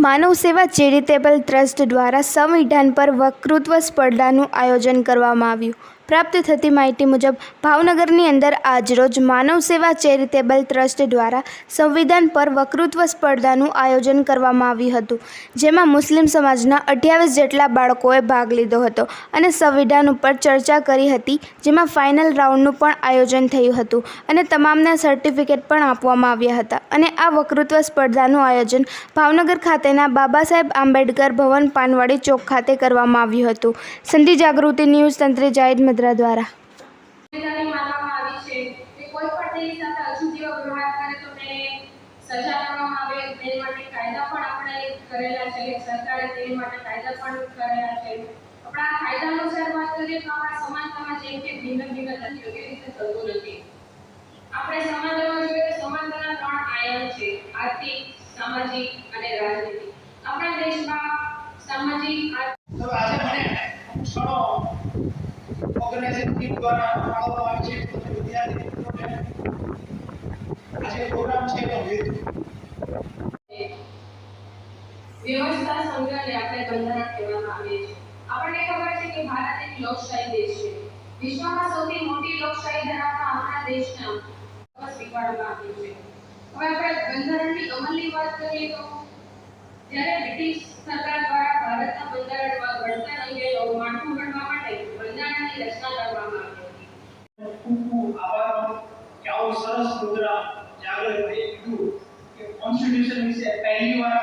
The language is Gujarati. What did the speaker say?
માનવ સેવા ચેરિટેબલ ટ્રસ્ટ દ્વારા સંવિધાન પર વક્તૃત્વ સ્પર્ધાનું આયોજન કરવામાં આવ્યું. પ્રાપ્ત થતી માહિતી મુજબ ભાવનગરની અંદર આજરોજ માનવ સેવા ચેરિટેબલ ટ્રસ્ટ દ્વારા સંવિધાન પર વક્તૃત્વ સ્પર્ધાનું આયોજન કરવામાં આવ્યું હતું, જેમાં મુસ્લિમ સમાજના 28 જેટલા બાળકોએ ભાગ લીધો હતો અને સંવિધાન ઉપર ચર્ચા કરી હતી, જેમાં ફાઇનલ રાઉન્ડનું પણ આયોજન થયું હતું અને તમામને સર્ટિફિકેટ પણ આપવામાં આવ્યા હતા. અને આ વક્તૃત્વ સ્પર્ધાનું આયોજન ભાવનગર ખાતેના બાબા સાહેબ આંબેડકર ભવન પાનવાડી ચોક ખાતે કરવામાં આવ્યું હતું. સંધિ જાગૃતિ ન્યૂઝ તંત્રી જાહિદ મદ્રા દ્વારા. સજા કરવામાં આવે તે માટે કાયદા પણ આપણે કરેલા છે, સરકારે તે માટે કાયદા પણ કરેલા છે. આપણા કાયદા અનુસાર વાત કરીએ તો આપણા સમાજમાં જેમ કે ભિન્ન જાતિઓ કેવી રીતે થતું નથી. આપણે સમાજમાં જોઈએ તો સમાજના 3 આયામ છે: આર્થિક, સામાજિક અને રાજનીતિક. આપણા દેશમાં સામાજિક આજે મને ક્ષણો ઓર્ગેનાઇઝેશન દ્વારા ફાળવવામાં આવી છે. વિદ્યાર્થી મિત્રોને આજે પ્રોગ્રામ છે એનો હેતુ વ્યવસ્થા સંગ્રહને આપણે બંધારણ કહેવામાં આવે છે. આપણને ખબર છે કે ભારત એક લોકશાહી દેશ છે. વિશ્વમાં સૌથી મોટી લોકશાહી ધરાવતા આપણા દેશના સ્વીકારવામાં આવ્યું છે. હવે આપણે બંધારણની અમલની વાત કરીએ તો જ્યારે બ્રિટિશ સરકાર દ્વારા ભારતના બંધારણમાં ઘડતર અંગે માળખું ઘડવા માટે બંધારણની રચના કરવામાં આવી હતી. ખૂબ ખૂબ આભાર કે આવો સરસ પ્રોગ્રામ આગળ વધે કીધું કે કોન્સ્ટિટ્યુશન વિશે પહેલી વાર